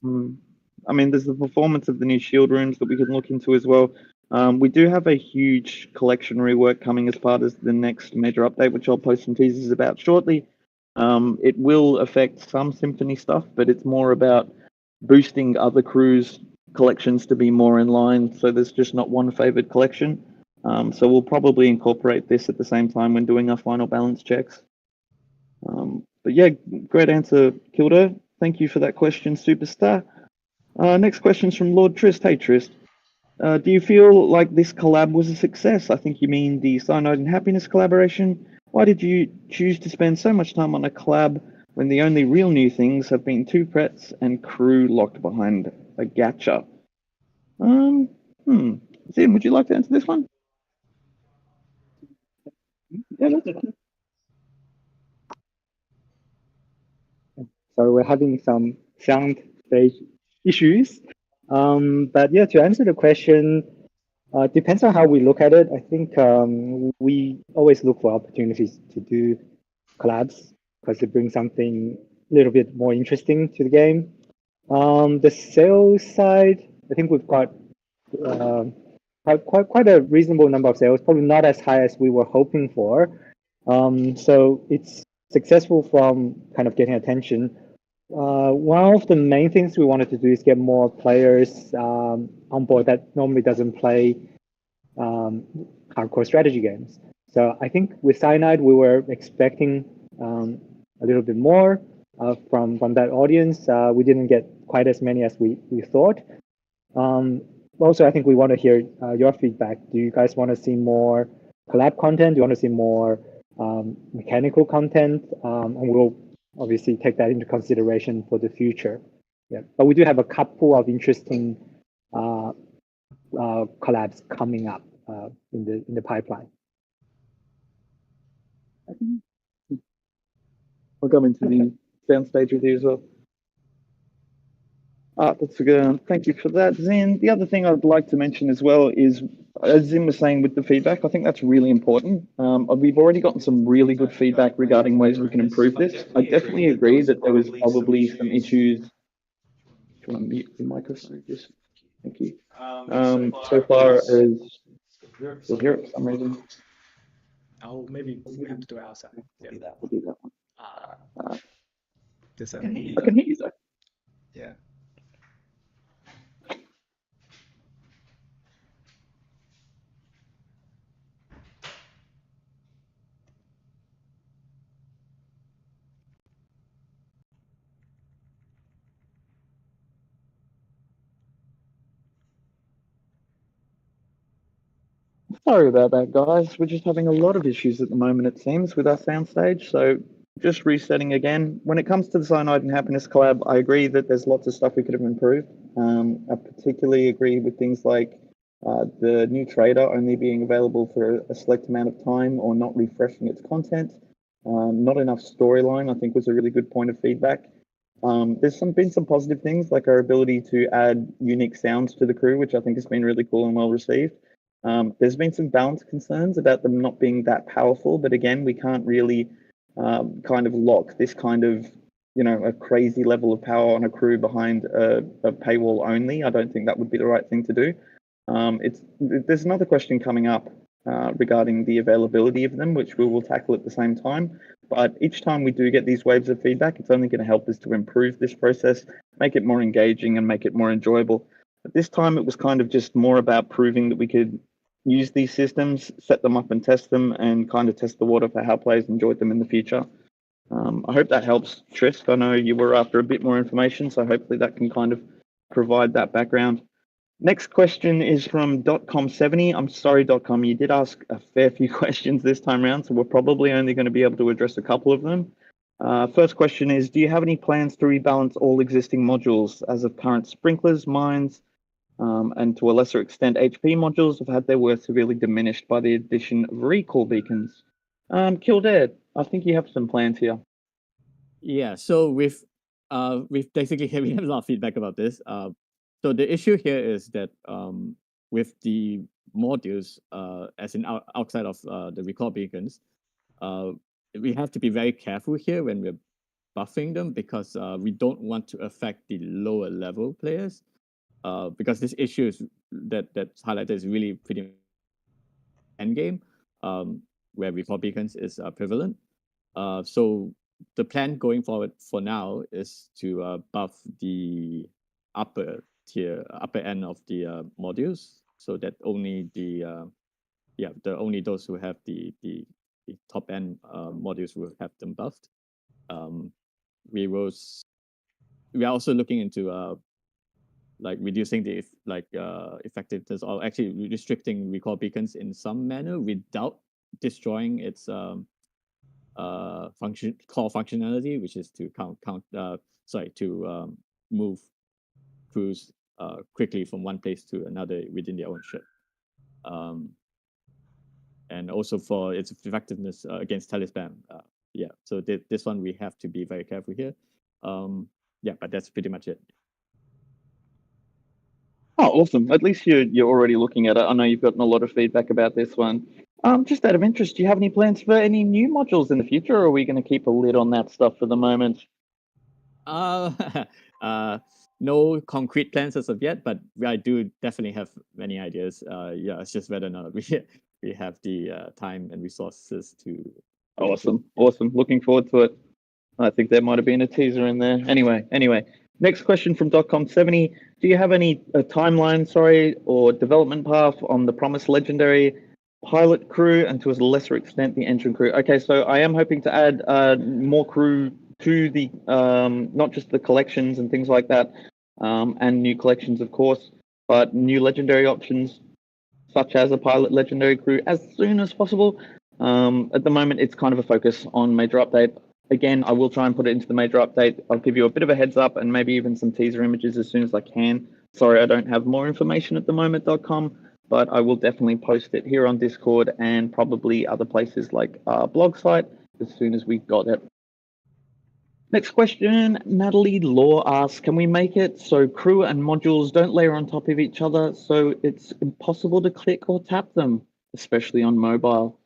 I mean, there's the performance of the new shield rooms that we can look into as well. We do have a huge collection rework coming as part of the next major update, which I'll post some teasers about shortly. It will affect some Symphony stuff, but it's more about boosting other crews' collections to be more in line, so there's just not one favored collection. So we'll probably incorporate this at the same time when doing our final balance checks. But yeah, great answer, Kilda. Thank you for that question, Superstar. Next question's from Lord Trist. Hey, Trist. Do you feel like this collab was a success? I think you mean the Cyanide and Happiness collaboration. Why did you choose to spend so much time on a collab when the only real new things have been two Prets and crew locked behind a gacha? Um, hmm. Zim, would you like to answer this one? Yeah, that's okay. So we're having some sound stage issues. But yeah, to answer the question, depends on how we look at it. I think we always look for opportunities to do collabs because it brings something a little bit more interesting to the game. The sales side, I think we've got um quite a reasonable number of sales, probably not as high as we were hoping for. So it's successful from kind of getting attention. One of the main things we wanted to do is get more players on board that normally doesn't play um, hardcore strategy games. So I think with Cyanide, we were expecting a little bit more from that audience. We didn't get quite as many as we thought. Um, Also, I think we want to hear your feedback. Do you guys want to see more collab content? Do you want to see more mechanical content? And we'll obviously take that into consideration for the future. Yeah, but we do have a couple of interesting uh, collabs coming up in the pipeline. I'll come into the downstage with you as well. That's good. Thank you for that, Zin. The other thing I'd like to mention as well is, as Zin was saying with the feedback, I think that's really important. We've already gotten some really good feedback regarding ways we can improve this. I definitely agree that there was probably some issues. Do you want to mute your microphone? Just thank you. So far as you'll hear it for some reason. Oh, maybe we have to do it outside. Yeah. We'll do that one. Uh, This I can hear you though. yeah. Sorry about that, guys. We're just having a lot of issues at the moment, it seems, with our soundstage. So just resetting again. When it comes to the Cyanide and Happiness collab, I agree that there's lots of stuff we could have improved. I particularly agree with things like the new trader only being available for a select amount of time or not refreshing its content. Not enough storyline, I think, was a really good point of feedback. There's been some positive things like our ability to add unique sounds to the crew, which I think has been really cool and well received. There's been some balance concerns about them not being that powerful, but again, we can't really kind of lock this kind of, a crazy level of power on a crew behind a paywall only. I don't think that would be the right thing to do. There's another question coming up regarding the availability of them, which we will tackle at the same time. But each time we do get these waves of feedback, it's only going to help us to improve this process, make it more engaging, and make it more enjoyable. But this time, it was kind of just more about proving that we could use these systems, set them up and test them, and kind of test the water for how players enjoyed them in the future. I hope that helps, Trist. I know you were after a bit more information, so hopefully that can kind of provide that background. Next question is from .com70. I'm sorry, .com, you did ask a fair few questions this time around, so we're probably only going to be able to address a couple of them. First question is, do you have any plans to rebalance all existing modules? As of current, sprinklers, mines, and to a lesser extent, HP modules have had their worth severely diminished by the addition of recall beacons. Kildare, I think you have some plans here. Yeah, so we've basically we have a lot of feedback about this. So the issue here is that with the modules, as in outside of the recall beacons, we have to be very careful here when we're buffing them because we don't want to affect the lower level players. Because this issue is that's highlighted is really pretty end game, where recall beacons is prevalent. So the plan going forward for now is to buff the upper end of the modules, so that only only those who have the top end modules will have them buffed. We are also looking into like reducing the effectiveness, or actually restricting recall beacons in some manner without destroying its core functionality, which is to move crews quickly from one place to another within their own ship. And also for its effectiveness against telespam. So this one we have to be very careful here. But that's pretty much it. Oh, awesome. At least you're already looking at it. I know you've gotten a lot of feedback about this one. Just out of interest, do you have any plans for any new modules in the future, or are we going to keep a lid on that stuff for the moment? No concrete plans as of yet, but I do definitely have many ideas. It's just whether or not we have the time and resources to. Awesome. Looking forward to it. I think there might have been a teaser in there. Anyway. Next question from .com70. Do you have any timeline, or development path on the promised legendary pilot crew, and to a lesser extent the engine crew? Okay, so I am hoping to add more crew to the not just the collections and things like that, and new collections, of course, but new legendary options such as a pilot legendary crew as soon as possible. At the moment, it's kind of a focus on major update. Again, I will try and put it into the major update. I'll give you a bit of a heads up and maybe even some teaser images as soon as I can. Sorry, I don't have more information at the moment.com, but I will definitely post it here on Discord and probably other places like our blog site as soon as we've got it. Next question, Natalie Law asks, can we make it so crew and modules don't layer on top of each other so it's impossible to click or tap them, especially on mobile?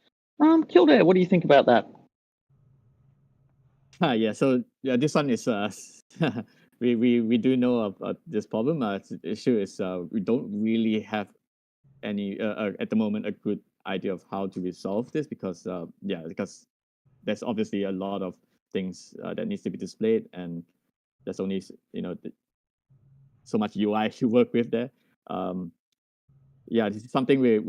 Kildare, what do you think about that? This one is we do know of this problem. The issue is we don't really have any at the moment a good idea of how to resolve this because there's obviously a lot of things that needs to be displayed, and there's only so much UI to work with there. This is something we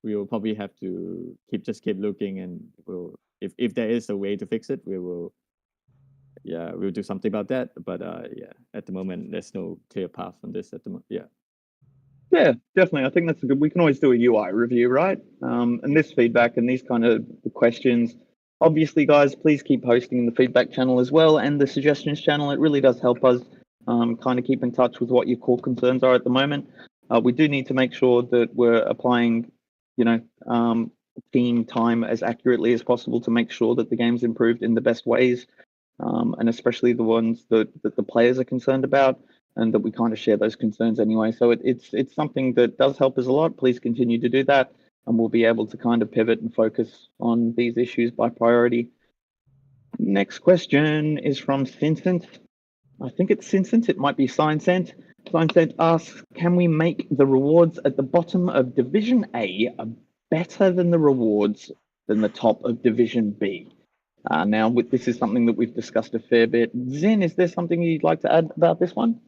will probably have to keep looking, and we'll if there is a way to fix it, we'll do something about that. But at the moment, there's no clear path on this at the moment. Yeah, definitely. I think that's we can always do a UI review, right? And this feedback and these kind of questions, obviously, guys, please keep posting in the feedback channel as well and the suggestions channel. It really does help us kind of keep in touch with what your core concerns are at the moment. We do need to make sure that we're applying, team time as accurately as possible to make sure that the game's improved in the best ways, and especially the ones that the players are concerned about, and that we kind of share those concerns anyway. So it's something that does help us a lot. Please continue to do that, and we'll be able to kind of pivot and focus on these issues by priority. Next question is from Cincent. I think it's Cincent. It might be Signcent. Signcent asks, can we make the rewards at the bottom of Division A better than the rewards than the top of Division B? Now, this is something that we've discussed a fair bit. Zin, is there something you'd like to add about this one?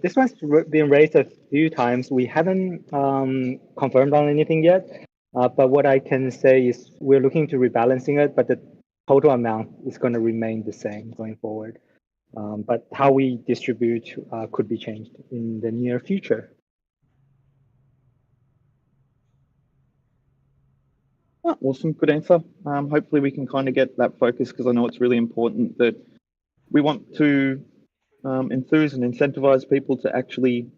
This one's been raised a few times. We haven't confirmed on anything yet, but what I can say is we're looking to rebalancing it, but the total amount is going to remain the same going forward. But how we distribute could be changed in the near future. Oh, awesome, good answer. Hopefully we can kind of get that focus, because I know it's really important that we want to enthuse and incentivize people to actually,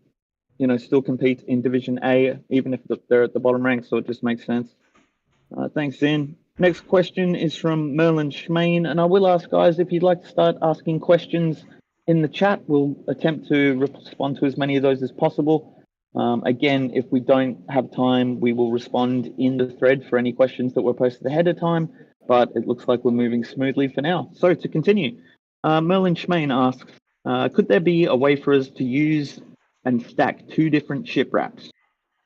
still compete in Division A, even if they're at the bottom rank. So it just makes sense. Thanks, Zin. Next question is from Merlin Schmain, and I will ask, guys, if you'd like to start asking questions in the chat, we'll attempt to respond to as many of those as possible. Again, if we don't have time, we will respond in the thread for any questions that were posted ahead of time, but it looks like we're moving smoothly for now. So to continue, Merlin Schmain asks, could there be a way for us to use and stack 2 different ship wraps?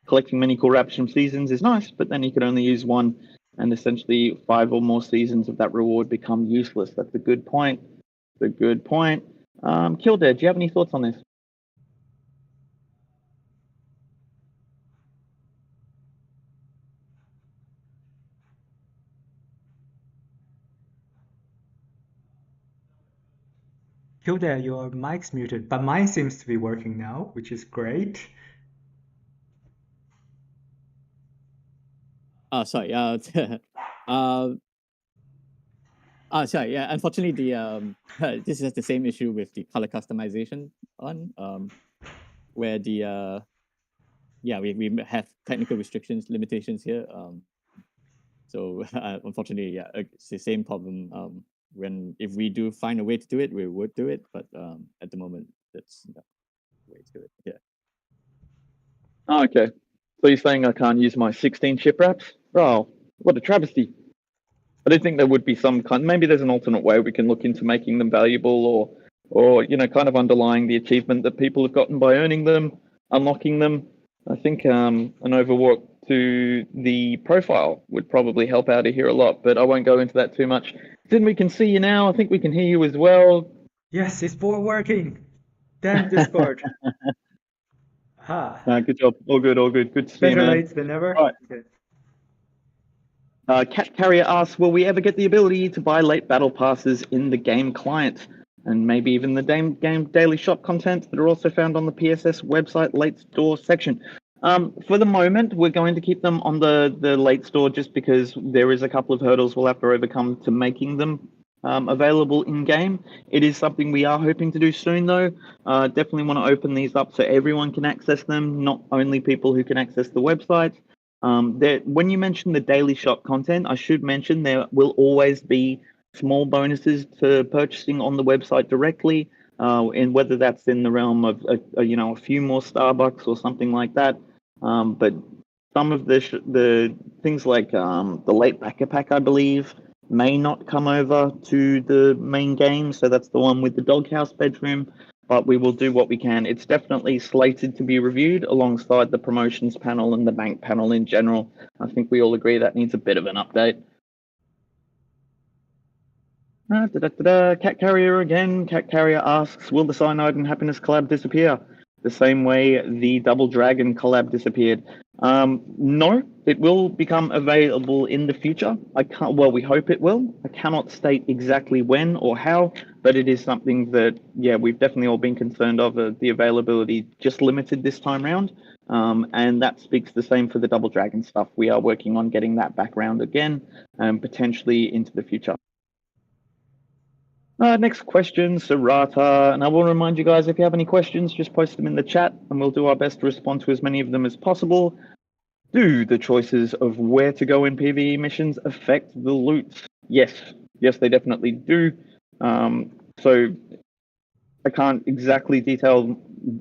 Collecting many cool wraps from seasons is nice, but then you could only use one, and essentially 5 or more seasons of that reward become useless. That's a good point. That's a good point. Kildare, do you have any thoughts on this? Hilda, your mic's muted, but mine seems to be working now, which is great. Sorry. Sorry. Yeah. Unfortunately, the this is the same issue with the color customization where the we have technical restrictions, limitations here. So unfortunately, yeah, it's the same problem. If we do find a way to do it, we would do it. But at the moment, that's not the way to do it. Yeah. Oh, okay. So you're saying I can't use my 16 ship wraps? Oh, what a travesty. I don't think there would be some kind, maybe there's an alternate way we can look into making them valuable or kind of underlying the achievement that people have gotten by earning them, unlocking them. I think an overwalk to the profile would probably help out here a lot, but I won't go into that too much. Then we can see you now. I think we can hear you as well. Yes, it's working. Damn Discord. Good job. All good, all good. Good to see you, Better man. late than never. Right. Okay. Cat Carrier asks, will we ever get the ability to buy late battle passes in the game client? And maybe even the game daily shop content that are also found on the PSS website late store section. For the moment, we're going to keep them on the late store just because there is a couple of hurdles we'll have to overcome to making them available in game. It is something we are hoping to do soon, though. Definitely want to open these up so everyone can access them, not only people who can access the website. When you mention the daily shop content, I should mention there will always be small bonuses to purchasing on the website directly, and whether that's in the realm of a few more Starbucks or something like that. But some of the things like the late backer pack, I believe, may not come over to the main game. So that's the one with the doghouse bedroom. But we will do what we can. It's definitely slated to be reviewed alongside the promotions panel and the bank panel in general. I think we all agree that needs a bit of an update. Cat Carrier again. Cat Carrier asks, will the Cyanide and Happiness collab disappear? The same way the Double Dragon collab disappeared. No, it will become available in the future. We hope it will. I cannot state exactly when or how, but it is something that, we've definitely all been concerned of, the availability just limited this time round. And that speaks the same for the Double Dragon stuff. We are working on getting that back round again, potentially into the future. Next question, Sarata. And I will remind you guys, if you have any questions, just post them in the chat and we'll do our best to respond to as many of them as possible. Do the choices of where to go in PvE missions affect the loot? Yes, they definitely do. So I can't exactly detail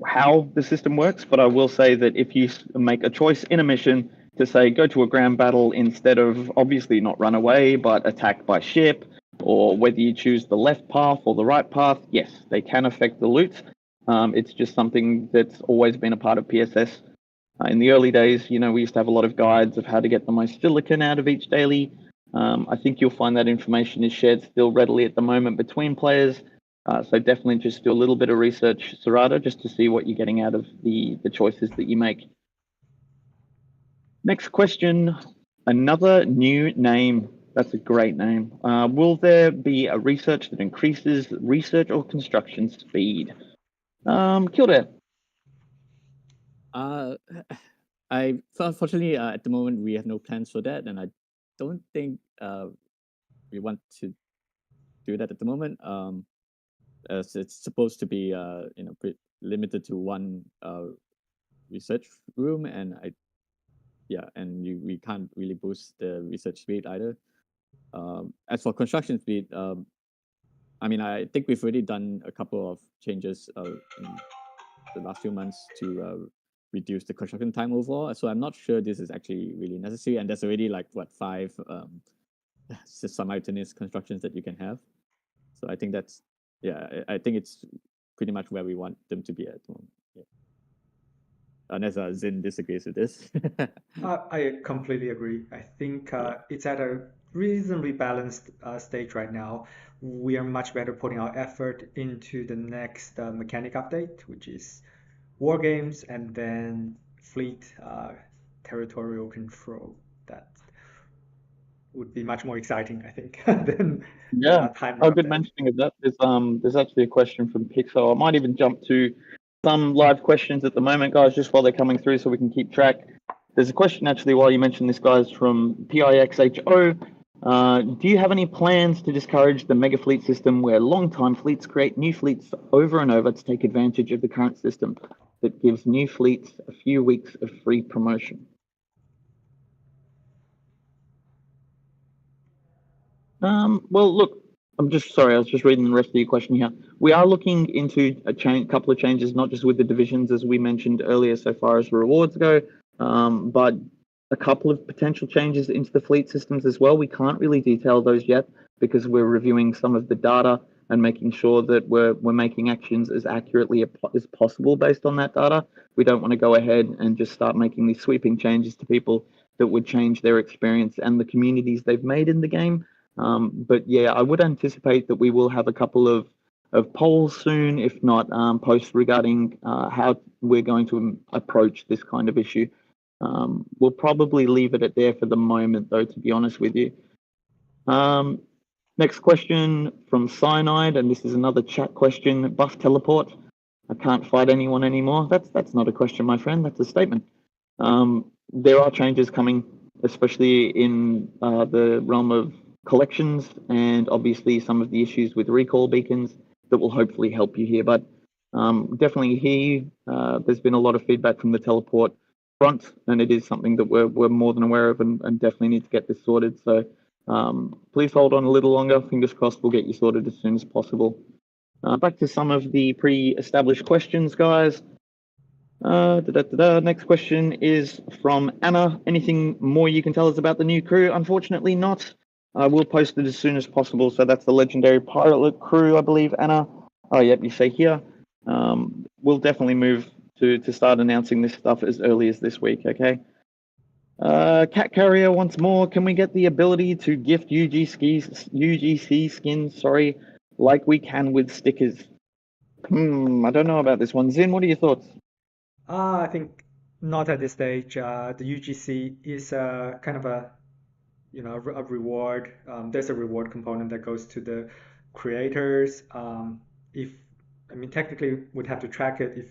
how the system works, but I will say that if you make a choice in a mission to say go to a ground battle instead of obviously not run away, but attack by ship, or whether you choose the left path or the right path, yes, they can affect the loot. It's just something that's always been a part of PSS. In the early days, we used to have a lot of guides of how to get the most silicon out of each daily. I think you'll find that information is shared still readily at the moment between players. So definitely just do a little bit of research, Sarada, just to see what you're getting out of the choices that you make. Next question, another new name. That's a great name. Will there be a research that increases research or construction speed? Kildare. Unfortunately, at the moment, we have no plans for that, and I don't think we want to do that at the moment. As it's supposed to be, limited to one research room, and we can't really boost the research speed either. As for construction speed, I think we've already done a couple of changes in the last few months to reduce the construction time overall. So I'm not sure this is actually really necessary. And there's already like what 5 simultaneous constructions that you can have. So I think that's I think it's pretty much where we want them to be at the moment. Yeah. Unless Zin disagrees with this. I completely agree. I think it's at a reasonably balanced stage right now. We are much better putting our effort into the next mechanic update, which is war games, and then fleet territorial control. That would be much more exciting, I think, than timer Oh, good update. mentioning of that. There's actually a question from Pixar. I might even jump to some live questions at the moment, guys, just while they're coming through, so we can keep track. There's a question actually while you mentioned this, guys, from PIXHO. Do you have any plans to discourage the mega fleet system where long-time fleets create new fleets over and over to take advantage of the current system that gives new fleets a few weeks of free promotion? Well, look, I'm just sorry. I was just reading the rest of your question here. We are looking into a couple of changes, not just with the divisions, as we mentioned earlier, so far as rewards go, but a couple of potential changes into the fleet systems as well. We can't really detail those yet because we're reviewing some of the data and making sure that we're making actions as accurately as possible based on that data. We don't want to go ahead and just start making these sweeping changes to people that would change their experience and the communities they've made in the game. But yeah, I would anticipate that we will have a couple of polls soon, if not posts regarding how we're going to approach this kind of issue. We'll probably leave it at there for the moment, though, to be honest with you. Next question from Cyanide, and this is another chat question. Buff teleport. I can't fight anyone anymore. That's not a question, my friend. That's a statement. There are changes coming, especially in the realm of collections and obviously some of the issues with recall beacons that will hopefully help you here. But definitely here, there's been a lot of feedback from the teleport front, and it is something that we're more than aware of and definitely need to get this sorted. So please hold on a little longer. Fingers crossed we'll get you sorted as soon as possible. Back to some of the pre-established questions, guys. Next question is from Anna. Anything more you can tell us about the new crew? Unfortunately not. We'll post it as soon as possible. So that's the legendary pilot crew, I believe, Anna. Oh, yep, you say here. We'll definitely move to start announcing this stuff as early as this week, okay? Cat Carrier once more. Can we get the ability to gift UGC skins, like we can with stickers? I don't know about this one. Zin, what are your thoughts? I think not at this stage. The UGC is kind of a reward. There's a reward component that goes to the creators. Technically, we'd have to track it if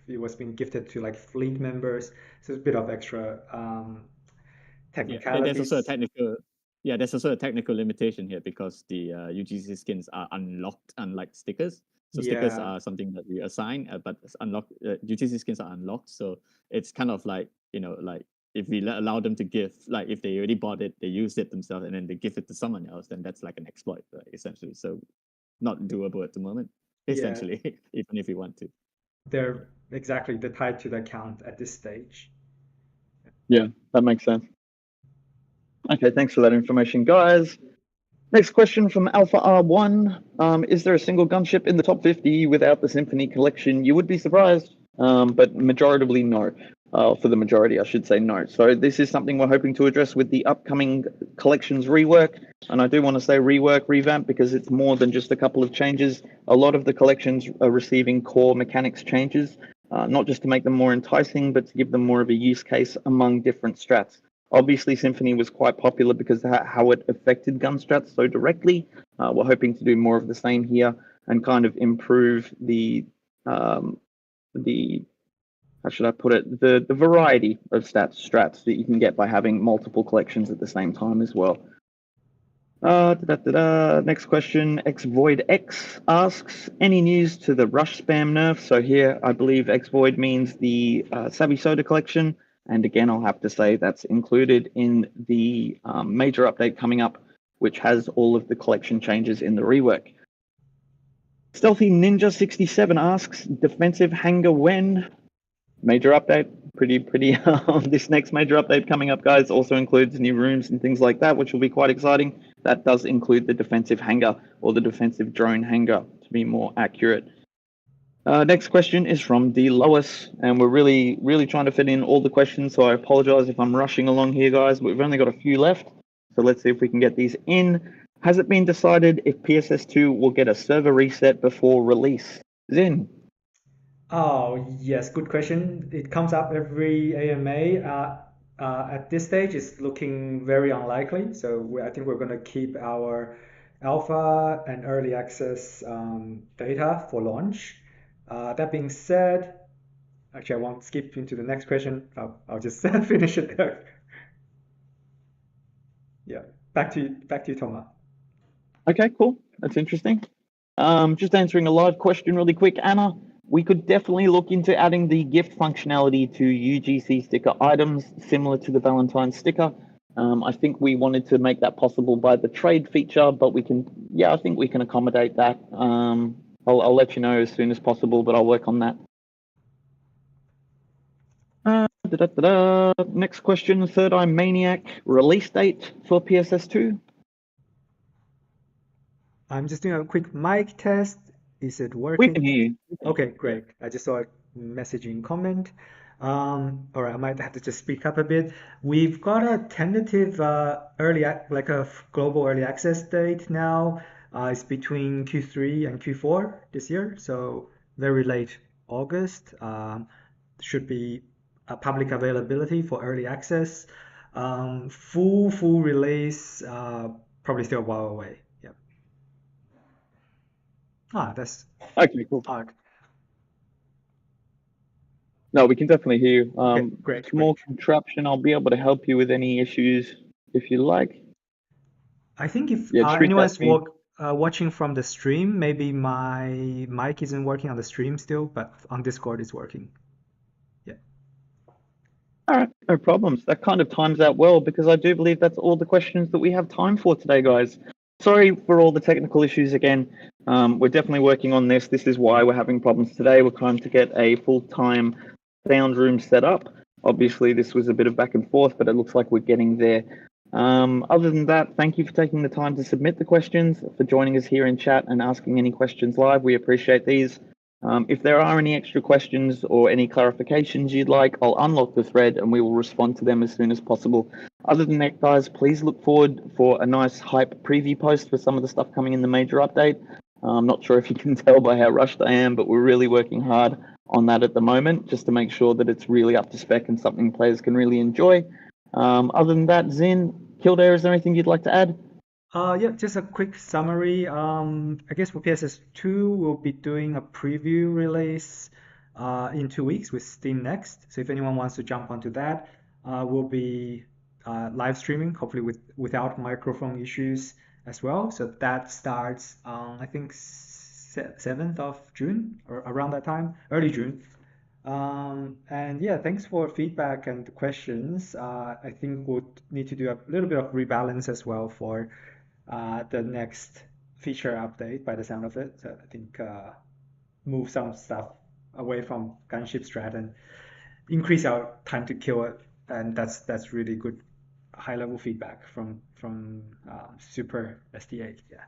it was being gifted to like fleet members. So it's a bit of extra technicalities. There's also a technical limitation here because the UGC skins are unlocked, unlike stickers. So stickers are something that we assign, but UGC skins are unlocked. So it's kind of like, like if we allow them to give, like if they already bought it, they used it themselves, and then they give it to someone else, then that's like an exploit, right, essentially. So not doable at the moment, essentially, even if we want to. They're tied to the account at this stage. Yeah, that makes sense. Okay, thanks for that information, guys. Next question from Alpha R1. Is there a single gunship in the top 50 without the Symphony collection? You would be surprised, but majoritively no. For the majority, I should say no. So this is something we're hoping to address with the upcoming collections rework. And I do want to say revamp, because it's more than just a couple of changes. A lot of the collections are receiving core mechanics changes, not just to make them more enticing, but to give them more of a use case among different strats. Obviously, Symphony was quite popular because of how it affected gun strats so directly. We're hoping to do more of the same here and kind of improve the how should I put it, the variety of strats that you can get by having multiple collections at the same time as well. Next question, XVoidX asks, any news to the rush spam nerf? So here, I believe XVoid means the Savvy Soda collection. And again, I'll have to say that's included in the major update coming up, which has all of the collection changes in the rework. Stealthy Ninja 67 asks, defensive hanger when? major update. Pretty. This next major update coming up, guys, also includes new rooms and things like that, which will be quite exciting. That does include the defensive hangar, or the defensive drone hangar, to be more accurate. Next question is from D. Lois, and we're really trying to fit in all the questions, so I apologize if I'm rushing along here, guys. We've only got a few left, so let's see if we can get these in. Has it been decided if PSS2 will get a server reset before release? Zin? Oh, yes, good question. It comes up every AMA. At this stage, it's looking very unlikely. So I think we're going to keep our alpha and early access data for launch. That being said, actually, I won't skip into the next question. I'll just finish it there. Yeah, back to you, Thomas. Okay, cool. That's interesting. Just answering a live question really quick, Anna. We could definitely look into adding the gift functionality to UGC sticker items, similar to the Valentine sticker. I think we wanted to make that possible by the trade feature, but I think we can accommodate that. I'll let you know as soon as possible, but I'll work on that. Next question, Third Eye Maniac, release date for PSS2? I'm just doing a quick mic test. Is it working? We can hear you. Okay, great. I just saw a messaging comment. All right, I might have to just speak up a bit. We've got a tentative global early access date now. It's between Q3 and Q4 this year, so very late August. Should be a public availability for early access. Full release probably still a while away. Yeah. That's Okay, cool. hard. No, we can definitely hear you. Okay, great. Small contraption. I'll be able to help you with any issues if you like. I think if Yeah, shoot anyone's that me. watching from the stream, maybe my mic isn't working on the stream still, but on Discord it's working. Yeah. All right, no problems. That kind of times out well, because I do believe that's all the questions that we have time for today, guys. Sorry for all the technical issues again. We're definitely working on this. This is why we're having problems today. We're trying to get a full-time sound room set up. Obviously, this was a bit of back and forth, but it looks like we're getting there. Other than that, thank you for taking the time to submit the questions, for joining us here in chat and asking any questions live. We appreciate these. If there are any extra questions or any clarifications you'd like, I'll unlock the thread and we will respond to them as soon as possible. Other than that, guys, please look forward for a nice hype preview post for some of the stuff coming in the major update. I'm not sure if you can tell by how rushed I am, but we're really working hard on that at the moment, just to make sure that it's really up to spec and something players can really enjoy. Other than that, Zin, Kildare, is there anything you'd like to add? Yeah, just a quick summary. I guess for PSS2, we'll be doing a preview release in 2 weeks with Steam Next. So if anyone wants to jump onto that, we'll be live streaming, hopefully without microphone issues as well. So that starts on, I think, 7th of June or around that time, early June. And yeah, thanks for feedback and questions. I think we'll need to do a little bit of rebalance as well for the next feature update by the sound of it. So I think move some stuff away from gunship strat and increase our time to kill it. And that's really good high level feedback from Super SD8. Yeah.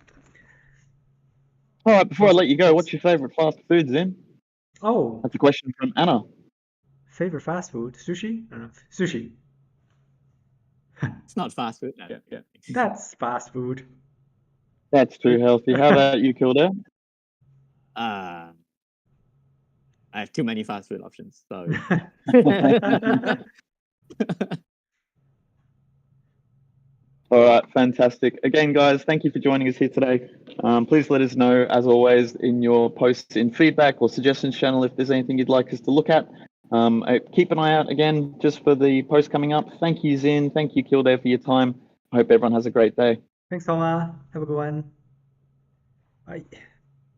All right, before I let you go, what's your favorite fast food, Zin? Oh, That's a question from Anna. favorite fast food? Sushi? Sushi. It's not fast food. No. Yeah. That's fast food. That's too healthy. How about you, Kildare? I have too many fast food options. Sorry. All right, fantastic. Again, guys, thank you for joining us here today. Please let us know, as always, in your posts in feedback or suggestions channel if there's anything you'd like us to look at. Keep an eye out, again, just for the post coming up. Thank you, Zin. Thank you, Kildare, for your time. I hope everyone has a great day. Thanks, Thomas. Have a good one. Bye.